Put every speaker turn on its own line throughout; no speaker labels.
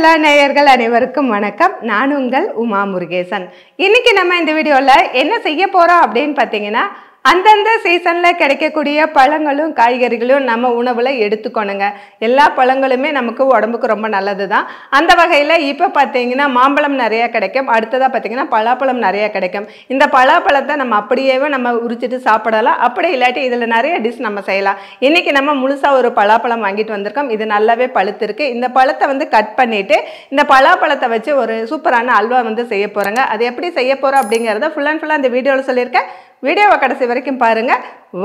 அன்புள்ள நேயர்கள் அனைவருக்கும் வணக்கம். நான் உங்கள் உமா முருகேசன். இன்னைக்கு நம்ம இந்த வீடியோல என்ன செய்ய போறோம் அப்படின்னு பார்த்தீங்கன்னா, அந்தந்த சீசனில் கிடைக்கக்கூடிய பழங்களும் காய்கறிகளும் நம்ம உணவில் எடுத்துக்கணுங்க. எல்லா பழங்களுமே நமக்கு உடம்புக்கு ரொம்ப நல்லது தான். அந்த வகையில் இப்போ பார்த்தீங்கன்னா மாம்பழம் நிறையா கிடைக்கும். அடுத்ததாக பார்த்தீங்கன்னா பலாப்பழம் நிறையா கிடைக்கும். இந்த பலாப்பழத்தை நம்ம அப்படியே நம்ம உரிச்சிட்டு சாப்பிடலாம். அப்படி இல்லாட்டி இதில் நிறைய டிஷ் நம்ம செய்யலாம். இன்றைக்கி நம்ம முழுசாக ஒரு பலாப்பழம் வாங்கிட்டு வந்திருக்கோம். இது நல்லாவே பழுத்திருக்கு. இந்த பழத்தை கட் பண்ணிவிட்டு இந்த பலாப்பழத்தை வச்சு ஒரு சூப்பரான அல்வா செய்ய போகிறோங்க. அது எப்படி செய்ய போகிறோம் அப்படிங்கிறத ஃபுல் அண்ட் ஃபுல்லாக இந்த வீடியோவில் சொல்லியிருக்கேன். வீடியோவை கடைசி வரைக்கும் பாருங்க.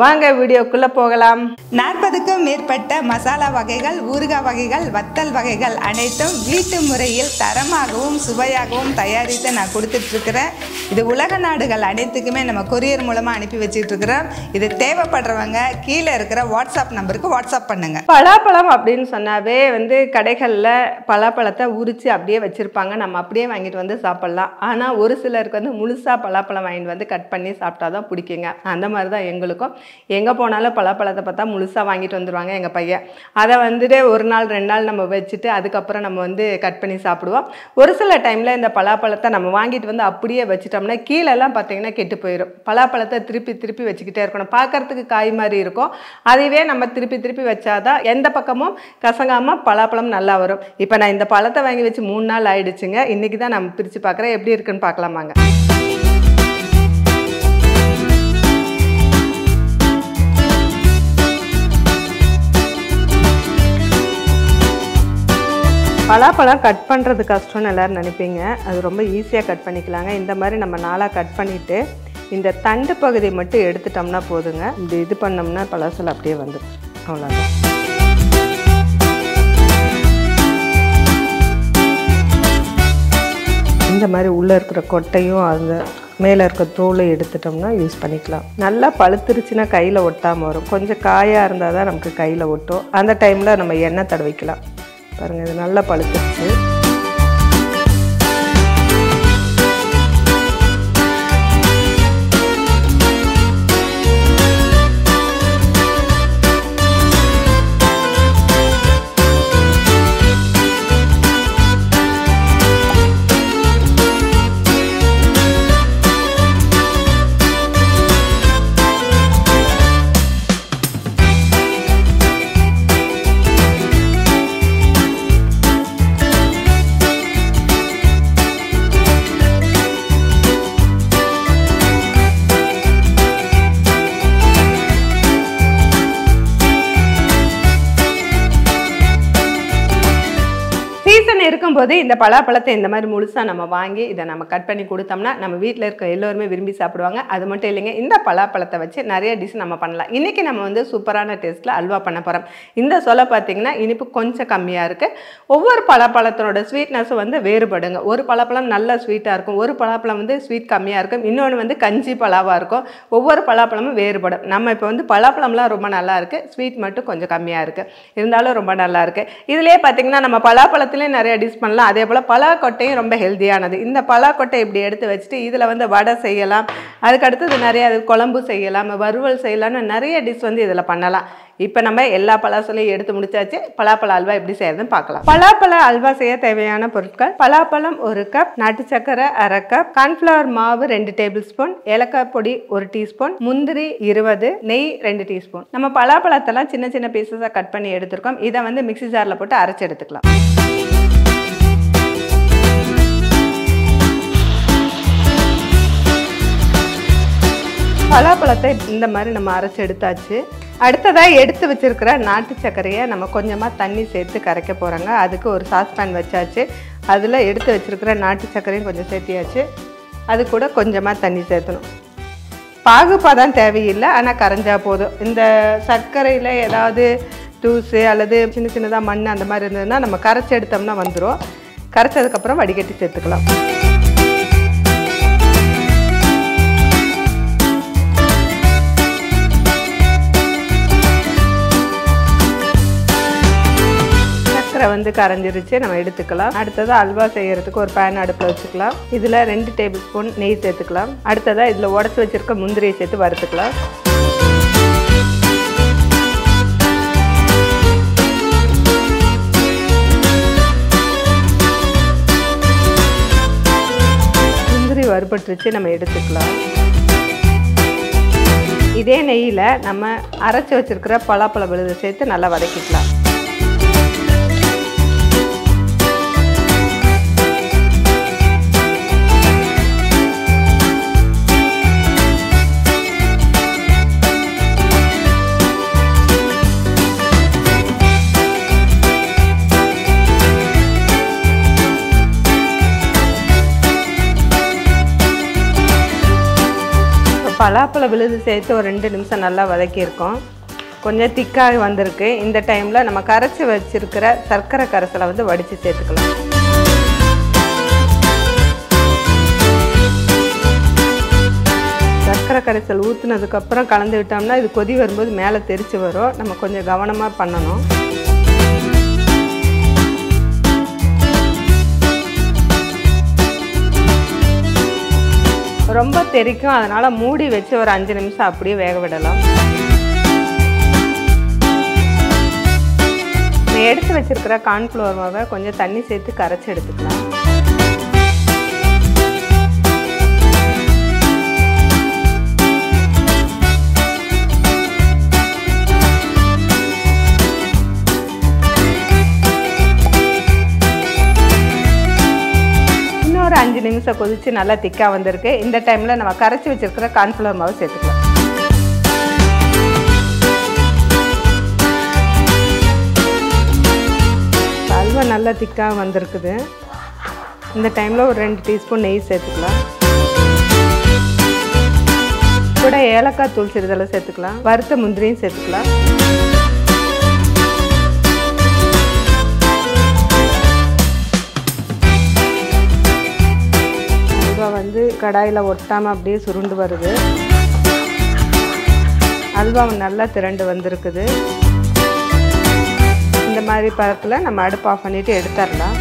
வாங்க வீடியோக்குள்ள போகலாம்.
40க்கும் மேற்பட்ட மசாலா வகைகள், ஊறுகாய் வகைகள், வத்தல் வகைகள் அனைத்தும் வீட்டு முறையில் தரமாகவும் சுவையாகவும் தயாரித்து நான் கொடுத்துட்ருக்கிறேன். இது உலக நாடுகள் அனைத்துக்குமே நம்ம கொரியர் மூலமாக அனுப்பி வச்சுட்டு இருக்கிறோம். இது தேவைப்படுறவங்க கீழே இருக்கிற வாட்ஸ்அப் நம்பருக்கு வாட்ஸ்அப் பண்ணுங்க.
பலாப்பழம் அப்படின்னு சொன்னாவே கடைகளில் பலாப்பழத்தை உரித்து அப்படியே வச்சுருப்பாங்க. நம்ம அப்படியே வாங்கிட்டு சாப்பிட்லாம். ஆனால் ஒரு சிலருக்கு முழுசாக பலாப்பழம் வாங்கிட்டு கட் பண்ணி சாப்பிட்டா தான் பிடிக்குங்க. அந்த மாதிரி தான் எங்களுக்கும். எங்கே போனாலும் பலாப்பழத்தை பார்த்தா முழுசாக வாங்கிட்டு வந்துடுவாங்க எங்கள் பையன். அதை ஒரு நாள் 2 நாள் நம்ம வச்சுட்டு அதுக்கப்புறம் நம்ம கட் பண்ணி சாப்பிடுவோம். ஒரு சில டைமில் இந்த பலாப்பழத்தை நம்ம வாங்கிட்டு அப்படியே வச்சுட்டோம்னா கீழெல்லாம் பார்த்தீங்கன்னா கெட்டு போயிடும். பலாப்பழத்தை திருப்பி திருப்பி வச்சுக்கிட்டே இருக்கணும். பார்க்கறதுக்கு காய் மாதிரி இருக்கும். அதுவே நம்ம திருப்பி திருப்பி வச்சாதான் எந்த பக்கமும் கசங்காமல் பலாப்பழம் நல்லா வரும். இப்போ நான் இந்த பழத்தை வாங்கி வச்சு 3 நாள் ஆயிடுச்சுங்க. இன்றைக்கி தான் நம்ம பிரித்து பார்க்குறேன். எப்படி இருக்குன்னு பார்க்கலாமாங்க. பலாப்பழம் கட் பண்ணுறது கஷ்டம்னு எல்லோரும் நினைப்பீங்க. அது ரொம்ப ஈஸியாக கட் பண்ணிக்கலாங்க. இந்த மாதிரி நம்ம 4ஆக கட் பண்ணிவிட்டு இந்த தண்டு பகுதி மட்டும் எடுத்துட்டோம்னா போதுங்க. இது பண்ணோம்னா பலாசல் அப்படியே வந்துடும். அவ்வளோதான். இந்த மாதிரி உள்ளே இருக்கிற கொட்டையும் அந்த மேலே இருக்க தோலை எடுத்துட்டோம்னா யூஸ் பண்ணிக்கலாம். நல்லா பழுத்துருச்சுன்னா கையில் ஒட்டாமல் வரும். கொஞ்சம் காயாக இருந்தால் தான் நமக்கு கையில் ஒட்டும். அந்த டைமில் நம்ம எண்ணெய் தடவிக்கலாம். பாருங்கள், இது நல்லா பழுத்துருச்சு. இருக்கும்போது இந்த பலாப்பழத்தை இந்த மாதிரி முழுசாக நம்ம வாங்கி இதை நம்ம கட் பண்ணி கொடுத்தோம்னா நம்ம வீட்டில் இருக்க எல்லோருமே விரும்பி சாப்பிடுவாங்க. அது மட்டும் இல்லைங்க, இந்த பலாப்பழத்தை வச்சு நிறைய டிஷ் நம்ம பண்ணலாம். இன்றைக்கி நம்ம சூப்பரான டேஸ்ட்டில் அல்வா பண்ண போகிறோம். இந்த சொல்ல பார்த்தீங்கன்னா இனிப்பு கொஞ்சம் கம்மியாக இருக்குது. ஒவ்வொரு பலாப்பழத்தோட ஸ்வீட்னஸும் வேறுபடுங்க. ஒரு பலாப்பழம் நல்ல ஸ்வீட்டாக இருக்கும், ஒரு பலாப்பழம் ஸ்வீட் கம்மியாக இருக்கும், இன்னொன்று கஞ்சி பலாவாக இருக்கும். ஒவ்வொரு பலாப்பழமும் வேறுபடும். நம்ம இப்போ பலாப்பழம்லாம் ரொம்ப நல்லா இருக்குது, ஸ்வீட் மட்டும் கொஞ்சம் கம்மியாக இருக்குது. இருந்தாலும் ரொம்ப நல்லா இருக்குது. இதுலேயே பார்த்தீங்கன்னா நம்ம பலாப்பழத்துலேயே நிறைய டிஷ் பண்ணலாம். அதே போல் பலாக்கொட்டையும் ரொம்ப ஹெல்த்தியானது. இந்த பலாக்கொட்டை இப்படி எடுத்து வச்சுட்டு இதில் வடை செய்யலாம். அதுக்கடுத்தது நிறைய குழம்பு செய்யலாம், வறுவல் செய்யலாம்னு நிறைய டிஷ் இதில் பண்ணலாம். இப்போ நம்ம எல்லா பலாசலையும் எடுத்து முடிச்சாச்சு. பலாப்பழ அல்வா எப்படி செய்யறதுன்னு பார்க்கலாம். பலாப்பழ அல்வா செய்ய தேவையான பொருட்கள்: பலாப்பழம் 1 கப், நாட்டு சக்கரை 1/2 கப், கார்ன்ஃப்ளவர் மாவு 2 டேபிள் ஸ்பூன், ஏலக்காய் பொடி 1 டீஸ்பூன், முந்திரி 20, நெய் 2 டீஸ்பூன். நம்ம பலாப்பழத்தெல்லாம் சின்ன சின்ன பீசஸாக கட் பண்ணி எடுத்துருக்கோம். இதை மிக்ஸி ஜாரில் போட்டு அரைச்சி எடுத்துக்கலாம். பலாப்பழத்தை இந்த மாதிரி நம்ம அரைச்சி எடுத்தாச்சு. அடுத்ததாக எடுத்து வச்சுருக்கிற நாட்டு சர்க்கரையை நம்ம கொஞ்சமாக தண்ணி சேர்த்து கரைக்க போகிறோங்க. அதுக்கு ஒரு சாஸ்பேன் வச்சாச்சு. அதில் எடுத்து வச்சுருக்கிற நாட்டு சர்க்கரையும் கொஞ்சம் சேர்த்தியாச்சு. அது கூட கொஞ்சமாக தண்ணி சேர்த்தணும். பாகுபாதான் தேவையில்லை, ஆனால் கரைஞ்சா போதும். இந்த சர்க்கரையில் ஏதாவது தூசு அல்லது சின்ன சின்னதாக மண் அந்த மாதிரி இருந்ததுன்னா நம்ம கரைச்சி எடுத்தோம்னா வந்துடும். கரைச்சதுக்கப்புறம் வடிகட்டி சேர்த்துக்கலாம். சர்க்கரை கரைஞ்சிருச்சு, நம்ம எடுத்துக்கலாம். அடுத்தது அல்வா செய்யறதுக்கு ஒரு பேன் அடுப்பில் வச்சுக்கலாம். இதில் 2 டேபிள் ஸ்பூன் நெய் சேர்த்துக்கலாம். அடுத்ததாக இதில் உடச்சி வச்சிருக்க முந்திரியை சேர்த்து வறுத்துக்கலாம். வறுபட்டுருச்சு, நம்ம எடுத்துக்கலாம். இதே நெய்யில் நம்ம அரைச்சி வச்சிருக்கிற பலாப்பழ விழுதை சேர்த்து நல்லா வதக்கிக்கலாம். பலாப்பழ விழுது சேர்த்து ஒரு 2 நிமிஷம் நல்லா வதக்கியிருக்கோம். கொஞ்சம் திக்காக வந்திருக்கு. இந்த டைமில் நம்ம கரைச்சி வச்சிருக்கிற சர்க்கரை கரைசலை வந்து வடித்து சேர்த்துக்கலாம். சர்க்கரை கரைசல் ஊற்றுனதுக்கப்புறம் கலந்து விட்டோம்னா இது கொதி வரும்போது மேலே தெரிச்சு வரும். நம்ம கொஞ்சம் கவனமாக பண்ணணும். ரொம்ப தெரிக்கும், அதனால் மூடி வச்சு ஒரு 5 நிமிஷம் அப்படியே வேக விடலாம். எடுத்து வச்சிருக்கிற கார்ன்ஃப்ளவர் மாவை கொஞ்சம் தண்ணி சேர்த்து கரைச்சி எடுத்துக்கலாம். ஒரு 5 நிமிஷம் கொதிச்சு நல்லா திக்காக வந்திருக்கு. இந்த டைமில் நம்ம கரைச்சி வச்சிருக்கிற கார்ன்ஃப்ளவர் மாவு சேர்த்துக்கலாம். அல்வா நல்லா திக்காக வந்திருக்குது. இந்த டைமில் ஒரு 2 டீஸ்பூன் நெய் சேர்த்துக்கலாம். கூட ஏலக்காய் தூள் சிறிதளவு சேர்த்துக்கலாம். வறுத்த முந்திரியும் சேர்த்துக்கலாம். அல்வா வந்து கடாயில் ஒட்டாமல் அப்படியே சுருண்டு வருது. அல்வா நல்லா திரண்டு வந்திருக்குது. இந்த மாதிரி பதத்தில் நம்ம அடுப்பு ஆஃப் பண்ணிவிட்டு எடுத்துடலாம்.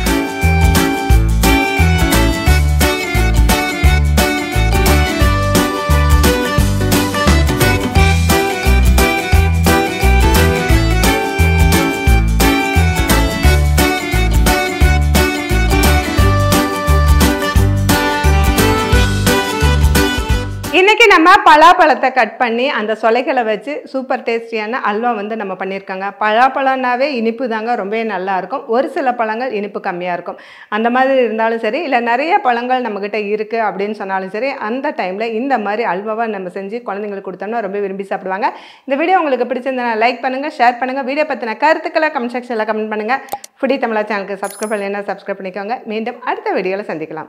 இன்றைக்கி நம்ம பலாப்பழத்தை கட் பண்ணி அந்த சொலைகளை வச்சு சூப்பர் டேஸ்டியான அல்வா வந்து நம்ம பண்ணியிருக்காங்க. பலாப்பழம்னாவே இனிப்பு தாங்க ரொம்பவே நல்லாயிருக்கும். ஒரு சில பழங்கள் இனிப்பு கம்மியாக இருக்கும். அந்த மாதிரி இருந்தாலும் சரி, இல்லை நிறைய பழங்கள் நம்மக்கிட்ட இருக்குது அப்படின்னு சொன்னாலும் சரி, அந்த டைமில் இந்த மாதிரி அல்வாவை நம்ம செஞ்சு குழந்தைங்களுக்கு கொடுத்தோம்னா ரொம்ப விரும்பி சாப்பிடுவாங்க. இந்த வீடியோ உங்களுக்கு பிடிச்சிருந்தா லைக் பண்ணுங்கள், ஷேர் பண்ணுங்கள். வீடியோ பற்றின கருத்துக்களை கமெண்ட் செக்ஷனில் கமெண்ட் பண்ணுங்கள். ஃபுடி தமிழா சேனலுக்கு சப்ஸ்கிரைப் பண்ணலைன்னா சப்ஸ்கிரைப் பண்ணிக்கோங்க. மீண்டும் அடுத்த வீடியோவில் சந்திக்கலாம்.